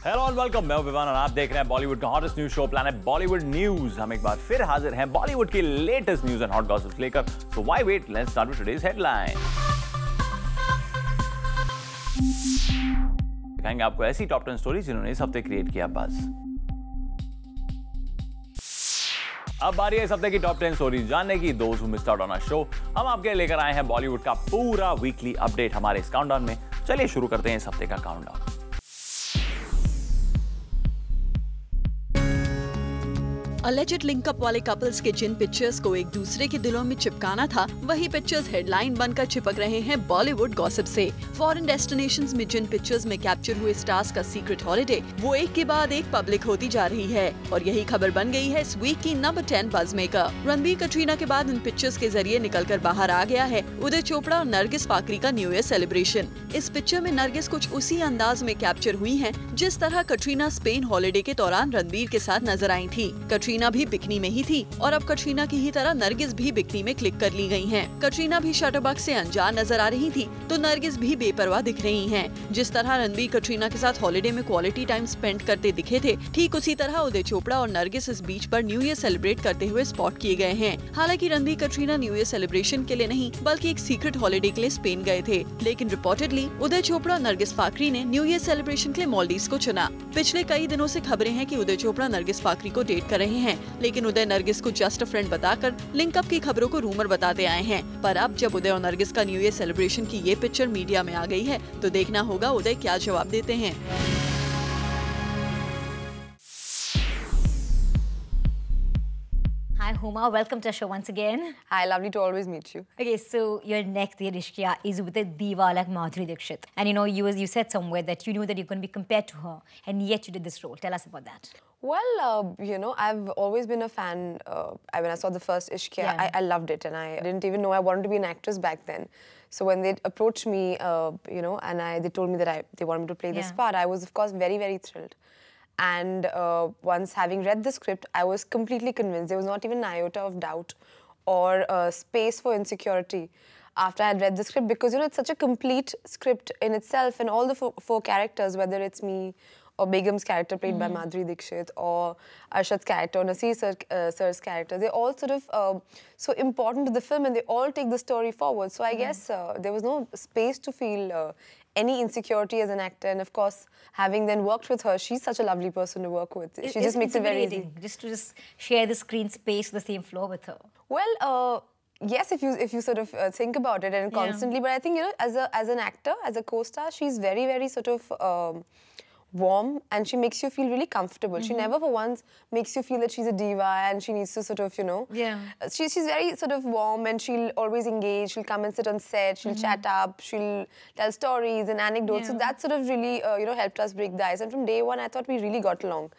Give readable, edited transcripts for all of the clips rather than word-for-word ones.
Hello and welcome, मैं विवान और आप देख रहे हैं बॉलीवुड का hottest news show planet Bollywood news. हम एक बार फिर हाजिर हैं बॉलीवुड की latest news and hot gossips लेकर। So why wait, let's start with today's headline. दिखाएंगे आपको ऐसी टॉप 10 स्टोरीज जिन्होंने इस हफ्ते क्रिएट किया बज़। अब बारी है इस हफ्ते की टॉप 10 स्टोरीज जानने की। दोस्त who missed out on our show, हम आपके लिए लेकर आए हैं बॉलीवुड का पूरा वीकली अपडेट हमारे इस काउंटडाउन में। चलिए शुरू करते हैं इस हफ्ते का काउंटडाउन। अलेजेड लिंकअप वाले कपल्स के जिन पिक्चर्स को एक दूसरे के दिलों में चिपकाना था, वही पिक्चर्स हेडलाइन बनकर चिपक रहे हैं बॉलीवुड गॉसिप से। फॉरेन डेस्टिनेशंस में जिन पिक्चर्स में कैप्चर हुए स्टार्स का सीक्रेट हॉलिडे, वो एक के बाद एक पब्लिक होती जा रही है और यही खबर बन गई है इस वीक की number 10 buzz maker. Ranbir Katrina के बाद इन पिक्चर्स के जरिए निकलकर बाहर आ गया है उदय चोपड़ा और नरगिस फाकरी का न्यू ईयर सेलिब्रेशन। इस पिक्चर में नरगिस कुछ उसी अंदाज में कैप्चर हुई है जिस तरह कटरीना स्पेन हॉलिडे के दौरान रणबीर के साथ नजर आई थी। कटरीना भी बिकनी में ही थी और अब कटरीना की ही तरह नरगिस भी बिकनी में क्लिक कर ली गई हैं। कटरीना भी शटरबक्स से अनजान नजर आ रही थी तो नरगिस भी बेपरवाह दिख रही हैं। जिस तरह रणबीर कटरीना के साथ हॉलिडे में क्वालिटी टाइम स्पेंड करते दिखे थे, ठीक उसी तरह उदय चोपड़ा और नरगिस इस बीच पर न्यू ईयर सेलिब्रेट करते हुए स्पॉट किए गए हैं। हालांकि Ranbir Katrina new year celebration के लिए नहीं बल्कि एक सीक्रेट हॉलिडे के लिए स्पेन गए थे, लेकिन रिपोर्टेडली उदय चोपड़ा और नरगिस फाकरी ने न्यू ईयर सेलिब्रेशन के लिए मालदीव्स को चुना। पिछले कई दिनों से खबरें हैं कि उदय चोपड़ा नरगिस फाकरी को डेट कर रहे हैं, लेकिन उदय नरगिस को जस्ट अ फ्रेंड बताकर लिंकअप की खबरों को रूमर बताते आए हैं। पर अब जब उदय और नरगिस का न्यू ईयर सेलिब्रेशन की ये पिक्चर मीडिया में आ गई है तो देखना होगा उदय क्या जवाब देते हैं। Hi Huma, welcome to our show once again. Hi, lovely to always meet you. Okay, so your next dear Ishqiya is with a diva like Madhuri Dixit. And you know, you said somewhere that you knew that you're going to be compared to her, and yet you did this role. Tell us about that. Well, you know, I've always been a fan. When I saw the first Ishqiya, Yeah. I loved it, and I didn't even know I wanted to be an actress back then. So when they approached me, you know, and they told me that they wanted me to play this part, I was, of course, very, very thrilled. And once having read the script, I was completely convinced. There was not even an iota of doubt or space for insecurity after I had read the script, because, you know, it's such a complete script in itself, and all the four characters, whether it's me or Begum's character played by Madhuri Dixit, or Arshad's character, or Naseer sir's character, they're all sort of so important to the film, and they all take the story forward. So I guess there was no space to feel any insecurity as an actor. And of course, having then worked with her, she's such a lovely person to work with. She just makes it very easy. Just to share the screen space, the same floor with her. Well, yes, if you sort of think about it, and constantly, but I think, you know, as an actor, as a co-star, she's very, very sort of warm, and she makes you feel really comfortable. She never for once makes you feel that she's a diva and she needs to sort of, you know, she's very sort of warm, and she'll always engage. She'll come and sit on set, she'll chat up, she'll tell stories and anecdotes. So that sort of really, you know, helped us break the ice. And from day one, I thought we really got along,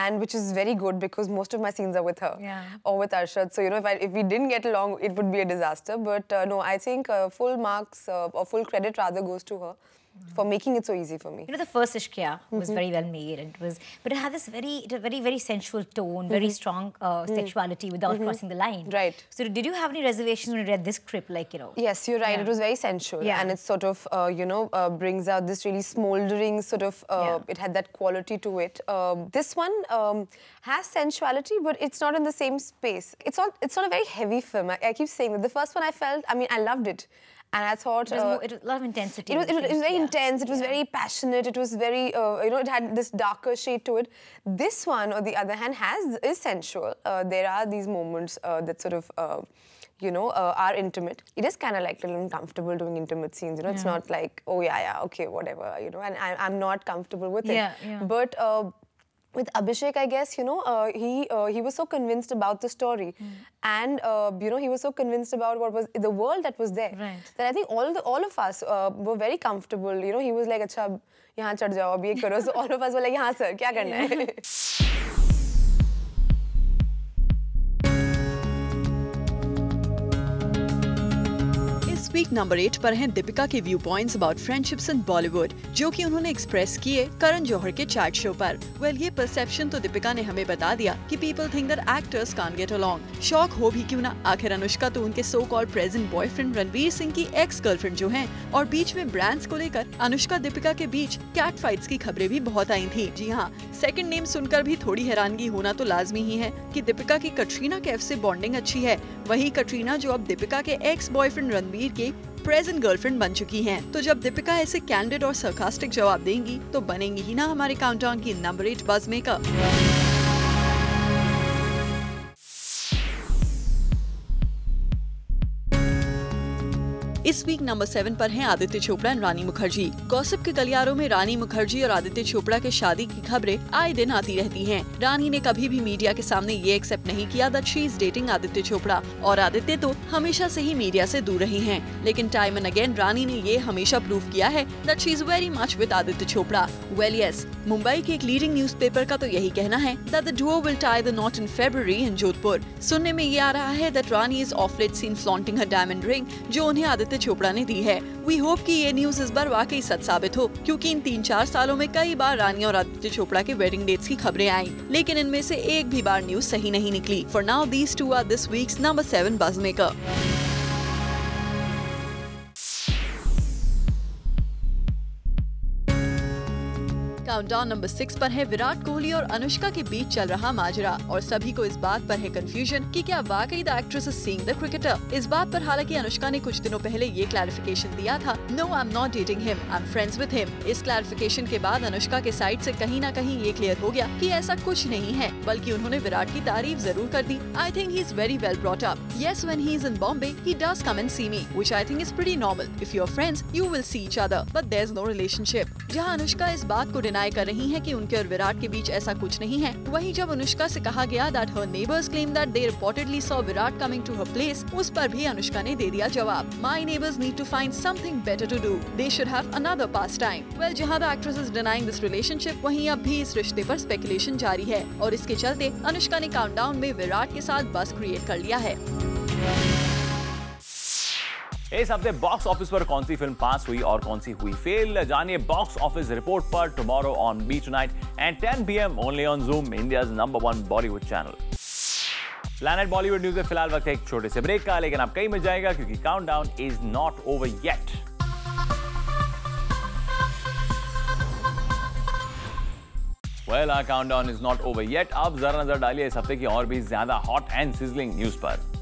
and which is very good, because most of my scenes are with her or with Arshad. So, you know, if we didn't get along, it would be a disaster. But no, I think full marks or full credit rather goes to her for making it so easy for me. You know, the first Ishqiya was very well made, and but it had this very sensual tone, very strong sexuality without crossing the line. Right. So did you have any reservations when you read this script, like, you know? Yes, you're right. It was very sensual, and it sort of, you know, brings out this really smoldering sort of, it had that quality to it. This one has sensuality, but it's not in the same space. It's not a very heavy film. I keep saying that. The first one I felt, I mean, I loved it. And I thought it was a lot of intensity. It was very intense. It was very passionate. It was very, you know, it had this darker shade to it. This one, on the other hand, is sensual. There are these moments that sort of, you know, are intimate. It is kind of like a little uncomfortable doing intimate scenes. You know, it's not like, oh yeah, okay, whatever. You know, and I'm not comfortable with it. But with Abhishek, I guess, you know, he was so convinced about the story, and you know, he was so convinced about what was the world that was there, that I think all of us were very comfortable. You know, he was like, "Acha, यहाँ चढ़ जाओ, अब ये करो." So all of us were like, "हाँ sir, क्या करना है?" वीक नंबर 8 पर हैं दीपिका के व्यू पॉइंट्स अबाउट फ्रेंडशिप्स इन बॉलीवुड, जो कि उन्होंने एक्सप्रेस किए करण जौहर के चैट शो पर। वेल, ये परसेप्शन तो दीपिका ने हमें बता दिया कि people think that actors can't get along. शौक हो भी क्यों ना, आखिर अनुष्का तो उनके so called present boyfriend Ranveer Singh की एक्स गर्लफ्रेंड जो हैं, और बीच में ब्रांड्स को लेकर अनुष्का दीपिका के बीच कैट फाइट्स की खबरें भी बहुत आई थी। जी हाँ, सेकंड नेम सुनकर भी थोड़ी हैरानगी होना तो लाजमी ही है कि दीपिका की कटरीना कैफ से बॉन्डिंग अच्छी है। वही कटरीना जो अब दीपिका के एक्स बॉयफ्रेंड रणवीर के प्रेजेंट गर्लफ्रेंड बन चुकी हैं। तो जब दीपिका ऐसे कैंडिड और सरकास्टिक जवाब देंगी तो बनेंगी ही ना हमारे काउंटडाउन की नंबर 8 बज़ मेकर। इस वीक नंबर 7 पर हैं आदित्य चोपड़ा और रानी मुखर्जी। गॉसिप के गलियारों में रानी मुखर्जी और आदित्य चोपड़ा के शादी की खबरें आए दिन आती रहती हैं। रानी ने कभी भी मीडिया के सामने ये एक्सेप्ट नहीं किया that she is dating Aditya Chopra, और आदित्य तो हमेशा से ही मीडिया से दूर रही हैं। लेकिन टाइम एंड अगेन रानी ने ये हमेशा प्रूव किया है that she is very much with Aditya Chopra. Well yes, Mumbai के एक लीडिंग न्यूज़पेपर का तो यही कहना है that the duo will tie the knot in February in Jodhpur. सुनने में ये आ रहा है that Rani is of late seen flaunting her diamond ring जो उन्हें आदित्य चोपड़ा ने दी है। वी होप कि ये न्यूज इस बार वाकई सच साबित हो, क्योंकि इन 3-4 सालों में कई बार रानी और आदित्य चोपड़ा के वेडिंग डेट्स की खबरें आई, लेकिन इनमें से एक भी बार न्यूज सही नहीं निकली। For now these two are this week's number 7 buzz maker. Countdown number 6 पर है विराट कोहली और अनुष्का के बीच चल रहा माजरा, और सभी को इस बात पर है कंफ्यूजन कि क्या वाकई the actress is seeing the cricketer. इस बात पर हालांकि अनुष्का ने कुछ दिनों पहले ये क्लैरिफिकेशन दिया था, no I am not dating him, I am friends with him. इस क्लैरिफिकेशन के बाद अनुष्का के साइड से कहीं ना कहीं ये क्लियर हो गया कि ऐसा कुछ नहीं है, बल्कि उन्होंने विराट की तारीफ जरूर कर दी। I think he is very well brought up. Yes, when he is in Bombay he does come and see me, which I think is pretty normal. If you are friends you will see each other, but there is no relationship. जहां अनुष्का इस बात को deny कर रही है कि उनके और विराट के बीच ऐसा कुछ नहीं है, वहीं जब अनुष्का से कहा गया that her neighbours claim that they reportedly saw Virat coming to her place, उस पर भी अनुष्का ने दे दिया जवाब, my neighbours need to find something better to do, they should have another pastime. Well, जहां the actress is denying this relationship, वहीं अब भी इस रिश्ते पर स्पेकुलेशन जारी है, और इसके चलते अनुष्का ने काउंटडाउन में विराट के साथ बस क्रिएट कर लिया है। इस हफ्ते बॉक्स ऑफिस पर कौन सी फिल्म पास हुई और कौन सी हुई फेल, जानिए बॉक्स ऑफिस रिपोर्ट पर tomorrow on B tonight and 10 PM only on Zoom, India's number 1 Bollywood channel. Planet Bollywood news में फिलहाल वक्त है एक छोटे से ब्रेक का, लेकिन अब कहीं मिल जाएगा क्योंकि countdown is not over yet. Well, our countdown is not over yet. अब जरा नजर डालिए इस हफ्ते की और भी ज्यादा हॉट एंड सिजलिंग न्यूज पर।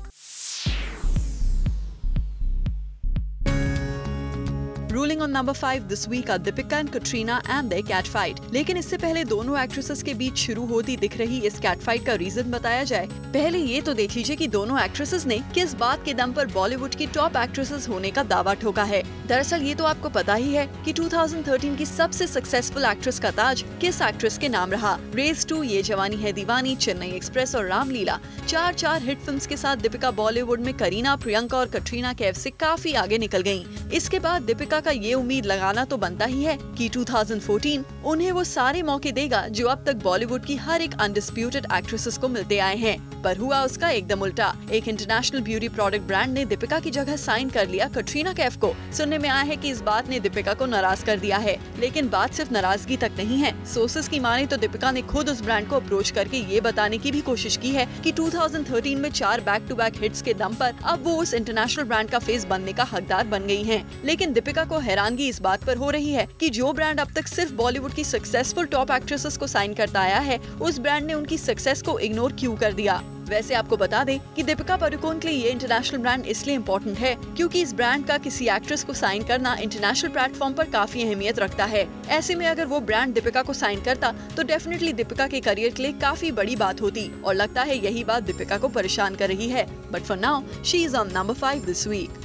Ruling on number 5 this week are Deepika and Katrina and their cat fight. लेकिन इससे पहले दोनों एक्ट्रेसेस के बीच शुरू होती दिख रही इस कैट फाइट का रीजन बताया जाए, पहले ये तो देख लीजिए कि दोनों एक्ट्रेसेस ने किस बात के दम पर बॉलीवुड की टॉप एक्ट्रेसेस होने का दावा ठोका है। दरअसल ये तो आपको पता ही है कि 2013 की सबसे सक्सेसफुल एक्ट्रेस का ताज किस एक्ट्रेस के नाम रहा। रेस 2, ये जवानी है दीवानी, चेन्नई एक्सप्रेस और रामलीला, 4 हिट फिल्म्स के साथ दीपिका बॉलीवुड में करीना, प्रियंका और कटरीना कैफ से काफी आगे निकल गयी। इसके बाद दीपिका का ये उम्मीद लगाना तो बनता ही है कि 2014 उन्हें वो सारे मौके देगा जो अब तक बॉलीवुड की हर एक अनडिस्प्यूटेड एक्ट्रेसेस को मिलते आए हैं, पर हुआ उसका एकदम उल्टा। एक इंटरनेशनल ब्यूटी प्रोडक्ट ब्रांड ने दीपिका की जगह साइन कर लिया कटरीना कैफ को। सुनने में आया है कि इस बात ने दीपिका को नाराज कर दिया है, लेकिन बात सिर्फ नाराजगी तक नहीं है। सोर्सेज की माने तो दीपिका ने खुद उस ब्रांड को अप्रोच करके ये बताने की भी कोशिश की है कि 2013 में 4 बैक टू बैक हिट्स के दम पर अब वो उस इंटरनेशनल ब्रांड का फेस बनने का हकदार बन गई हैं। लेकिन दीपिका को हैरानगी इस बात पर हो रही है कि जो ब्रांड अब तक सिर्फ बॉलीवुड की सक्सेसफुल टॉप एक्ट्रेसेस को साइन करता आया है, उस ब्रांड ने उनकी सक्सेस को इग्नोर क्यों कर दिया। वैसे आपको बता दें कि दीपिका पादुकोण के लिए ये इंटरनेशनल ब्रांड इसलिए इम्पोर्टेंट है क्योंकि इस ब्रांड का किसी एक्ट्रेस को साइन करना इंटरनेशनल प्लेटफॉर्म पर काफी अहमियत रखता है। ऐसे में अगर वो ब्रांड दीपिका को साइन करता तो डेफिनेटली दीपिका के करियर के लिए काफी बड़ी बात होती, और लगता है यही बात दीपिका को परेशान कर रही है। But for now she is on number 5 this week.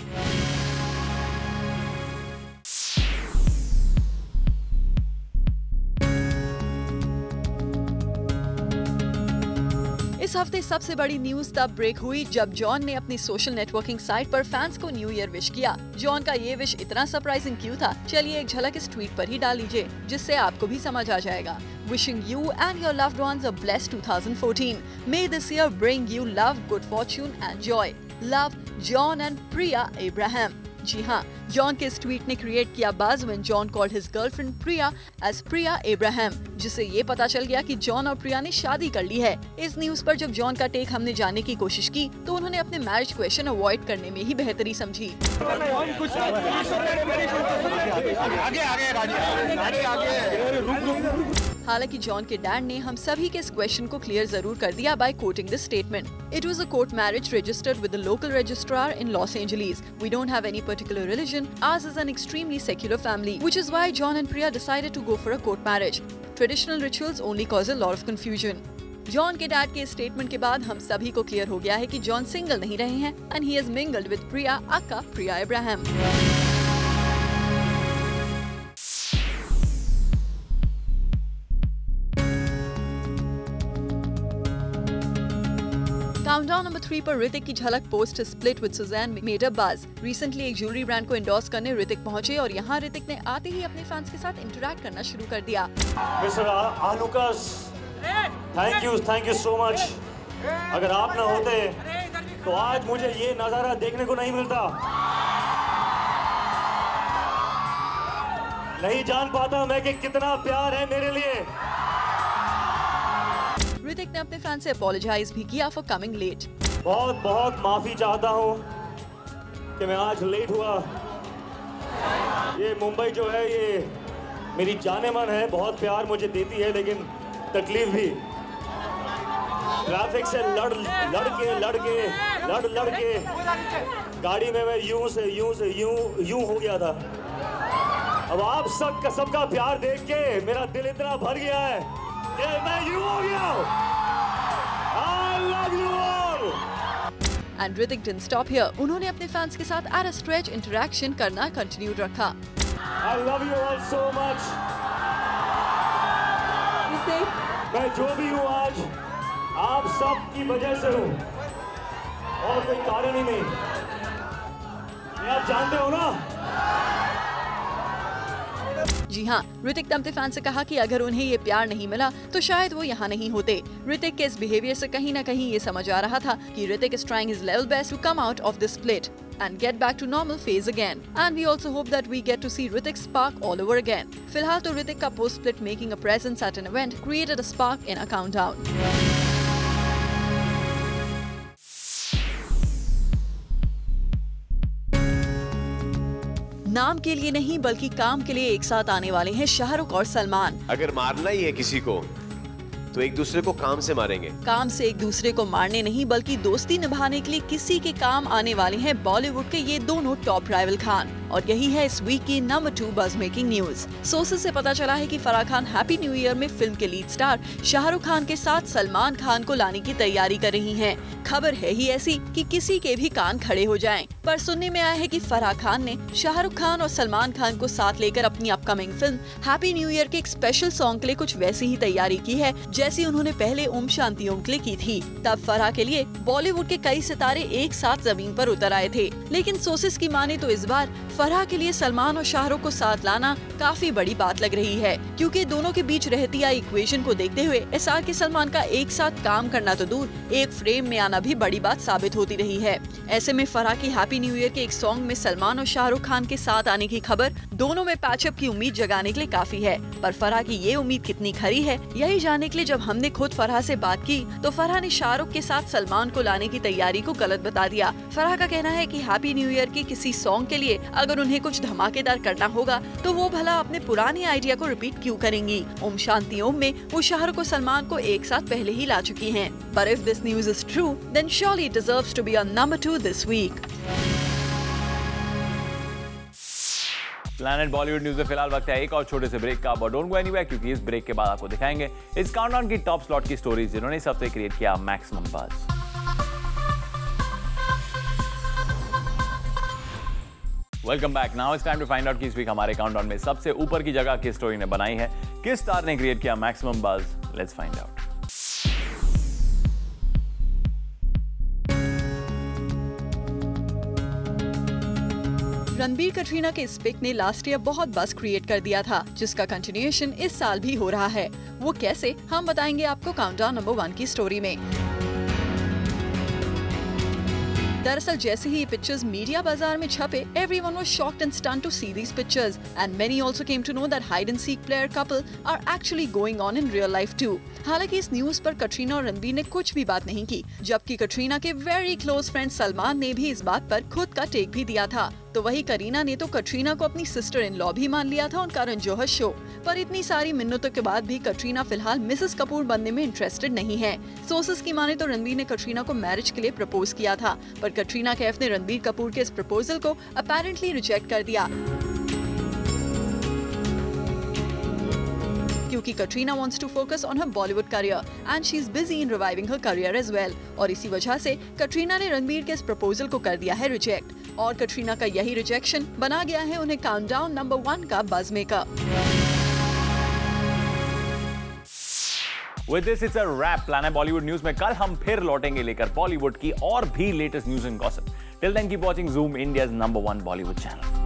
इस हफ्ते सबसे बड़ी न्यूज तब ब्रेक हुई जब जॉन ने अपनी सोशल नेटवर्किंग साइट पर फैंस को न्यू ईयर विश किया। जॉन का ये विश इतना सरप्राइजिंग क्यों था, चलिए एक झलक इस ट्वीट पर ही डाल लीजिए, जिससे आपको भी समझ आ जाएगा। Wishing you and your loved ones a blessed 2014. May this year bring you love, good fortune and joy. Love, John and Priya Abraham. जी हाँ, जॉन के इस ट्वीट ने क्रिएट किया buzz when John called his girlfriend Priya as Priya Abraham, जिससे ये पता चल गया कि जॉन और प्रिया ने शादी कर ली है। इस न्यूज पर जब जॉन का टेक हमने जानने की कोशिश की तो उन्होंने अपने मैरिज क्वेश्चन अवॉइड करने में ही बेहतरी समझी। हालांकि जॉन के डैड ने हम सभी के इस क्वेश्चन को क्लियर जरूर कर दिया by quoting this statement. It was a court marriage registered with the local registrar in Los Angeles. We don't have any particular religion. Ours is an extremely secular family, which is why John and Priya decided to go for a court marriage. Traditional rituals only cause a lot of confusion. John के dad के statement के बाद हम सभी को clear हो गया है कि जॉन सिंगल नहीं रहे हैं and he is mingled with Priya aka Priya Abraham. Countdown number 3 पर ऋतिक की झलक post split with Sussanne made a buzz. Recently एक ज्वेलरी ब्रांड को एंडोर्स करने ऋतिक पहुंचे और यहां ऋतिक ने आते ही अपने फैंस के साथ इंटरैक्ट करना शुरू कर दिया। Mister Alukkas, thank you so much. अगर आप ना होते तो आज मुझे ये नजारा देखने को नहीं मिलता, नहीं जान पाता मैं कि कितना प्यार है मेरे लिए। ऋतिक ने अपने फैन से अपोलोजाइज भी किया फॉर कमिंग लेट। बहुत माफी चाहता हूँ कि मैं आज लेट हुआ। ये मुंबई जो है ये मेरी जाने मन है, बहुत प्यार मुझे देती है लेकिन तकलीफ भी। ट्रैफिक से लड़ के गाड़ी में मैं यूं से यूं हो गया था। अब आप सबका प्यार देख के मेरा दिल इतना भर गया है कि मैं यूं हो गया। I love you all. And Hrithik didn't stop here. उन्होंने अपने फैंस के साथ at a stretch इंटरेक्शन करना कंटिन्यू रखा। I love you all so much. मैं जो भी हूँ आज आप सब की वजह से हूँ और कोई कारण ही नहीं। ये आप जानते हो ना। जी हाँ, ऋतिक ने अपने फैन से कहा कि अगर उन्हें ये प्यार नहीं मिला तो शायद वो यहाँ नहीं होते। ऋतिक के इस बिहेवियर से कहीं ना कहीं ये समझ आ रहा था कि Hrithik is trying his level best to come out of this split and get back to normal phase again. And we also hope that we get to see Hrithik spark all over again. फिलहाल तो ऋतिक का post split making a presence at an event created a spark in a countdown. नाम के लिए नहीं बल्कि काम के लिए एक साथ आने वाले हैं शाहरुख और सलमान। अगर मारना ही है किसी को तो एक दूसरे को काम से मारेंगे। काम से एक दूसरे को मारने नहीं बल्कि दोस्ती निभाने के लिए किसी के काम आने वाले हैं बॉलीवुड के ये दोनों टॉप राइवल खान। और यही है इस वीक की number 2 buzz making news. Sources से पता चला है कि Farah Khan happy new year में फिल्म के लीड स्टार शाहरुख खान के साथ सलमान खान को लाने की तैयारी कर रही हैं। खबर है ही ऐसी कि किसी के भी कान खड़े हो जाएं। पर सुनने में आया है कि फराह खान ने शाहरुख खान और सलमान खान को साथ लेकर अपनी upcoming film happy new year के एक स्पेशल सॉन्ग के लिए कुछ वैसी ही तैयारी की है जैसी उन्होंने पहले ओम शांति ओम के लिए की थी। तब फराह के लिए बॉलीवुड के कई सितारे एक साथ जमीन पर उतर आए थे, लेकिन सोर्सेज की माने तो इस बार फराह के लिए सलमान और शाहरुख को साथ लाना काफी बड़ी बात लग रही है, क्योंकि दोनों के बीच रहती आई इक्वेशन को देखते हुए एसआर के सलमान का एक साथ काम करना तो दूर एक फ्रेम में आना भी बड़ी बात साबित होती रही है। ऐसे में फराह की हैप्पी न्यू ईयर के एक सॉन्ग में सलमान और शाहरुख खान के साथ आने की खबर दोनों में पैचअप की उम्मीद जगाने के लिए काफी है। पर फराह की ये उम्मीद कितनी खरी है यही जानने के लिए जब हमने खुद फराह से बात की तो फराह ने शाहरुख के साथ सलमान को लाने की तैयारी को गलत बता दिया। फराह का कहना है कि हैप्पी न्यू ईयर के किसी सॉन्ग के लिए अगर उन्हें कुछ धमाकेदार करना होगा तो वो भला अपने पुराने आइडिया को रिपीट क्यों करेंगी। ओम शांति ओम में वो शाहरुख और सलमान को एक साथ पहले ही ला चुकी हैं। But if this news is true, then surely it deserves to be on number 2 this week. Planet Bollywood news में फिलहाल वक्त है एक और छोटे से ब्रेक का, बट डोंट गो एनीवेयर क्योंकि इस ब्रेक के बाद आपको दिखाएंगे इस काउंटडाउन की टॉप स्लॉट की स्टोरीज जिन्होंने इस हफ्ते क्रिएट किया maximum buzz. Welcome back. Now it's time to find out कि इस वीक हमारे काउंटडाउन में सबसे ऊपर की जगह किस स्टोरी ने बनाई है, किस स्टार ने क्रिएट किया maximum buzz. Let's find out. Ranbir Katrina के इस पिक ने लास्ट ईयर बहुत बज़ क्रिएट कर दिया था, जिसका कंटिन्यूएशन इस साल भी हो रहा है। वो कैसे, हम बताएंगे आपको काउंटडाउन नंबर 1 की स्टोरी में। दरअसल जैसे ही ये पिक्चर्स मीडिया बाजार में छपे, everyone was shocked and stunned to see these pictures, and many also came to know that hide and seek player couple are actually going on in real life too. हालांकि इस news पर कटरीना और रणबीर ने कुछ भी बात नहीं की, जबकि कटरीना के वेरी क्लोज फ्रेंड सलमान ने भी इस बात पर खुद का टेक भी दिया था। तो वही करीना ने तो कटरीना को अपनी सिस्टर इन लॉ भी मान लिया था उन करण जौहर शो पर। इतनी सारी मिन्नतों के बाद भी कटरीना फिलहाल मिसेस कपूर बनने में इंटरेस्टेड नहीं है। सोर्सेस की माने तो रणबीर ने कटरीना को मैरिज के लिए प्रपोज किया था, पर कटरीना कैफ ने रणबीर कपूर के इस प्रपोजल को अपेरेंटली रिजेक्ट कर दिया, क्योंकि Katrina wants to focus on her Bollywood career and she's busy in reviving her career as well। और इसी वजह से कटरीना ने रणबीर के इस प्रपोजल को कर दिया है रिजेक्ट, और कटरीना का यही रिजेक्शन बना गया है उन्हें काउंटडाउन नंबर 1 का buzz maker. With this, it's a wrap. Planet Bollywood News में कल हम फिर लौटेंगे लेकर बॉलीवुड की और भी latest news and gossip. Till then, keep watching Zoom, India's #1 Bollywood channel.